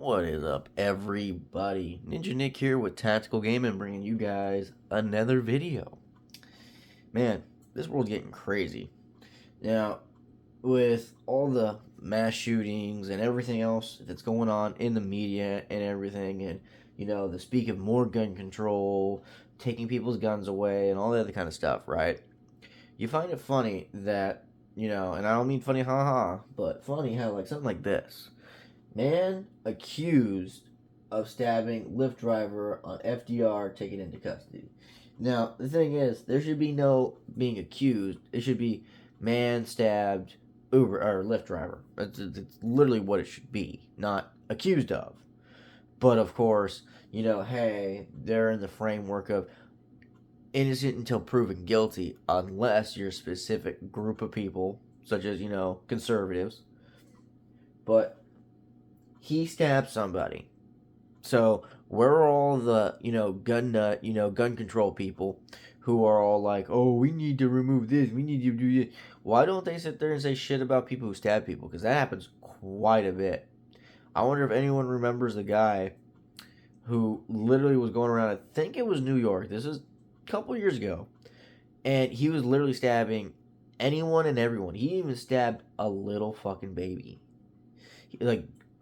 What is up, everybody? Ninja Nick here with Tactical Gaming, bringing you guys another video. Man, this world's getting crazy. Now, with all the mass shootings and everything else that's going on in the media and everything, and, the speak of more gun control, taking people's guns away, and all the other kind of stuff, right? You find it funny that, and I don't mean funny, haha, but funny how, something like this. Man accused of stabbing Lyft driver on FDR taken into custody. Now, the thing is, there should be no being accused. It should be man stabbed Uber or Lyft driver. It's literally what it should be, not accused of. But of course, hey, they're in the framework of innocent until proven guilty, unless you're a specific group of people, such as, conservatives. But he stabbed somebody. So where are all the, gun nut, gun control people who are all like, oh, we need to remove this, we need to do this? Why don't they sit there and say shit about people who stab people? Because that happens quite a bit. I wonder if anyone remembers the guy who literally was going around, I think it was New York. This is a couple years ago. And he was literally stabbing anyone and everyone. He even stabbed a little fucking baby.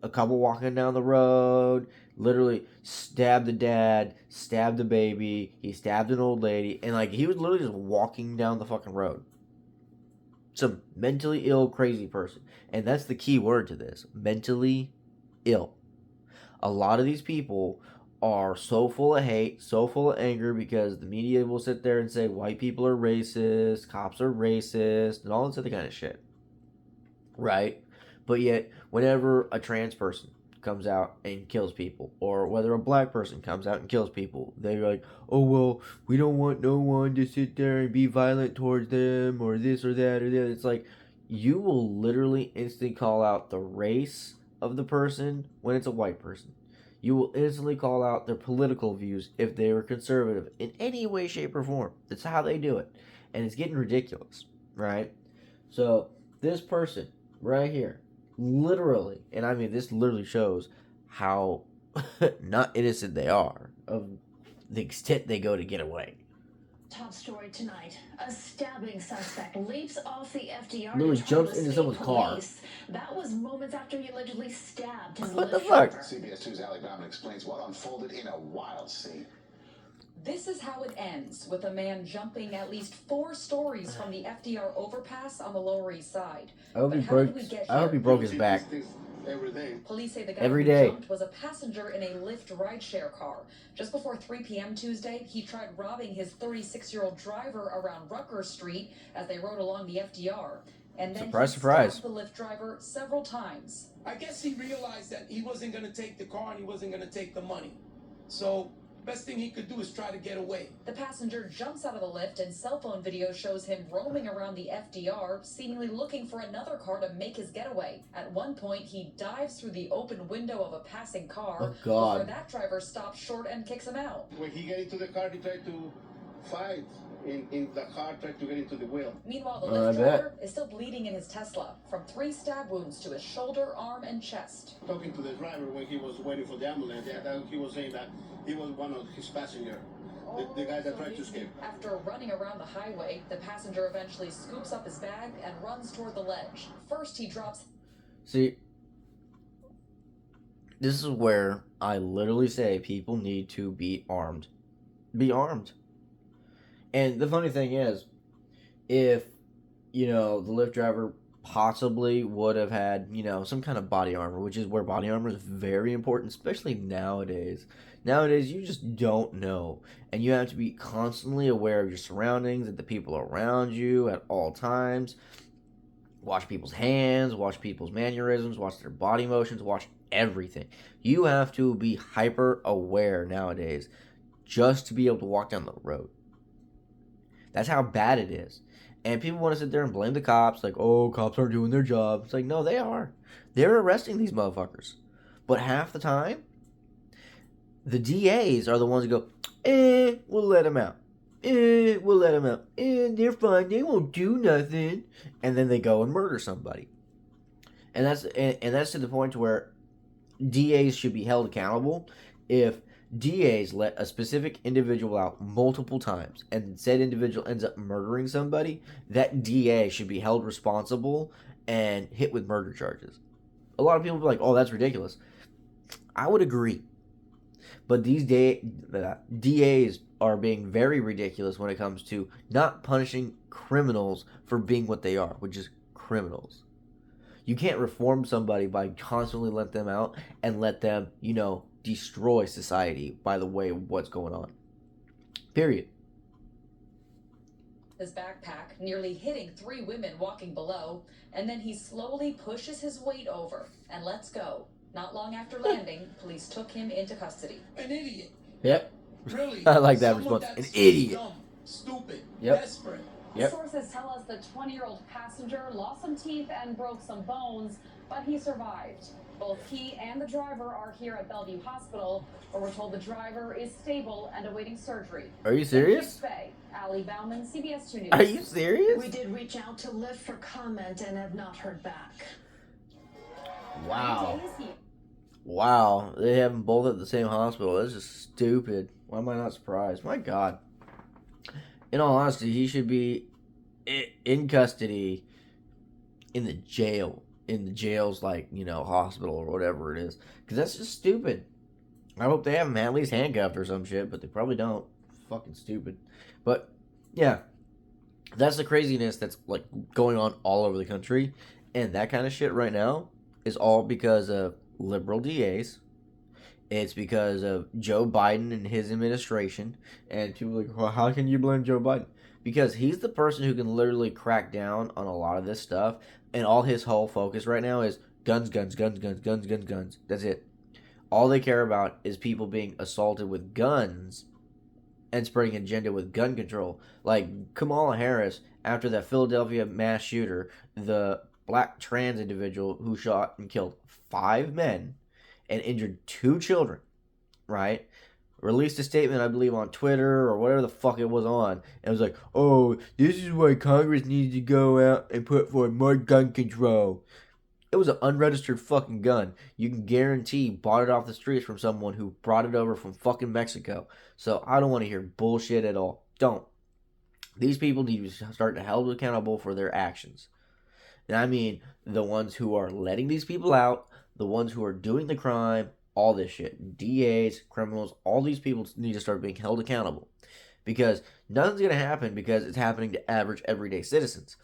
A couple walking down the road, literally stabbed the dad, stabbed the baby, he stabbed an old lady, and he was literally just walking down the fucking road. Some mentally ill, crazy person. And that's the key word to this. Mentally ill. A lot of these people are so full of hate, so full of anger, because the media will sit there and say white people are racist, cops are racist, and all this other kind of shit. Right? But yet, whenever a trans person comes out and kills people, or whether a black person comes out and kills people, they're like, oh, well, we don't want no one to sit there and be violent towards them, or this or that or that. It's like, you will literally instantly call out the race of the person when it's a white person. You will instantly call out their political views if they were conservative in any way, shape, or form. That's how they do it. And it's getting ridiculous, right? So, this person right here, literally, and I mean, this literally shows how not innocent they are, of the extent they go to get away. Top story tonight. A stabbing suspect leaps off the FDR Literally to jumps into someone's car. That was moments after he allegedly stabbed his What the fuck? CBS 2's Ali Bauman explains what unfolded in a wild scene. This is how it ends, with a man jumping at least 4 stories from the FDR overpass on the Lower East Side. I hope he broke his back. Every day. Police say the guy Every who day. jumped was a passenger in a Lyft rideshare car. Just before 3 p.m. Tuesday, he tried robbing his 36-year-old driver around Rutgers Street as they rode along the FDR. And then Surprise, he surprise. stabbed the Lyft driver several times. I guess he realized that he wasn't going to take the car and he wasn't going to take the money. So best thing he could do is try to get away. The passenger jumps out of the Lyft, and cell phone video shows him roaming around the FDR, seemingly looking for another car to make his getaway. At one point, he dives through the open window of a passing car. Oh, God. Before that driver stops short and kicks him out. When he got into the car, he tried to fight in the car, tried to get into the wheel. Meanwhile, the I Lyft bet. driver is still bleeding in his Tesla from 3 stab wounds to his shoulder, arm, and chest. Talking to the driver when he was waiting for the ambulance, he was saying that he was one of his passengers. The guy that tried to escape. After running around the highway, the passenger eventually scoops up his bag and runs toward the ledge. First, he drops... See, this is where I literally say people need to be armed. Be armed. And the funny thing is, if, the Lyft driver possibly would have had, some kind of body armor, which is where body armor is very important, especially nowadays. Nowadays, you just don't know. And you have to be constantly aware of your surroundings and the people around you at all times. Watch people's hands, watch people's mannerisms, watch their body motions, watch everything. You have to be hyper aware nowadays just to be able to walk down the road. That's how bad it is. And people want to sit there and blame the cops, like, oh, cops aren't doing their job. It's like, no, they are. They're arresting these motherfuckers. But half the time, the DAs are the ones that go, we'll let them out. We'll let them out. They're fine. They won't do nothing. And then they go and murder somebody. And that's to the point where DAs should be held accountable if DAs let a specific individual out multiple times and said individual ends up murdering somebody. That DA should be held responsible and hit with murder charges. A lot of people be like, "Oh, that's ridiculous." I would agree, but these DAs are being very ridiculous when it comes to not punishing criminals for being what they are, which is criminals. You can't reform somebody by constantly let them out and let them, destroy society by the way of what's going on. Period. His backpack, nearly hitting 3 women walking below, and then he slowly pushes his weight over and lets go. Not long after landing, police took him into custody. An idiot. Yep. Really? I like that Someone response. An that's idiot. Dumb, stupid, Yep. desperate. Yep. Sources tell us the 20-year-old passenger lost some teeth and broke some bones, but he survived. Both he and the driver are here at Bellevue Hospital, where we're told the driver is stable and awaiting surgery. Are you serious? Ali Bauman, CBS 2 News. Are you serious? We did reach out to lyft for comment and have not heard back. Wow. Wow. They have them both at the same hospital. That's just stupid. Why am I not surprised? My God. In all honesty, he should be in custody in the jail. In the jail's, hospital or whatever it is. Because that's just stupid. I hope they have him at least handcuffed or some shit, but they probably don't. Fucking stupid. But, yeah. That's the craziness that's, going on all over the country. And that kind of shit right now is all because of liberal DAs. It's because of Joe Biden and his administration. And people are like, well, how can you blame Joe Biden? Because he's the person who can literally crack down on a lot of this stuff. And all his whole focus right now is guns, guns, guns, guns, guns, guns, guns. That's it. All they care about is people being assaulted with guns and spreading an agenda with gun control. Like Kamala Harris, after that Philadelphia mass shooter, the black trans individual who shot and killed 5 men and injured 2 children, right? Released a statement, I believe, on Twitter or whatever the fuck it was on. And it was like, oh, this is why Congress needs to go out and put forward more gun control. It was an unregistered fucking gun. You can guarantee bought it off the streets from someone who brought it over from fucking Mexico. So I don't want to hear bullshit at all. Don't. These people need to start held accountable for their actions. And I mean the ones who are letting these people out, the ones who are doing the crime, all this shit. DAs, criminals, all these people need to start being held accountable. Because nothing's going to happen because it's happening to average everyday citizens.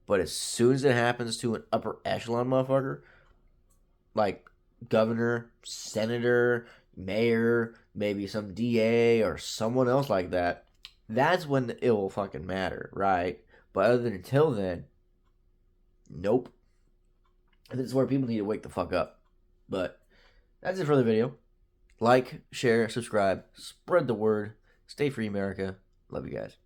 But as soon as it happens to an upper echelon motherfucker, like governor, senator, mayor, maybe some DA or someone else like that, that's when it will fucking matter, right? But other than until then, nope. And this is where people need to wake the fuck up. But that's it for the video. Like, share, subscribe, spread the word. Stay free, America. Love you guys.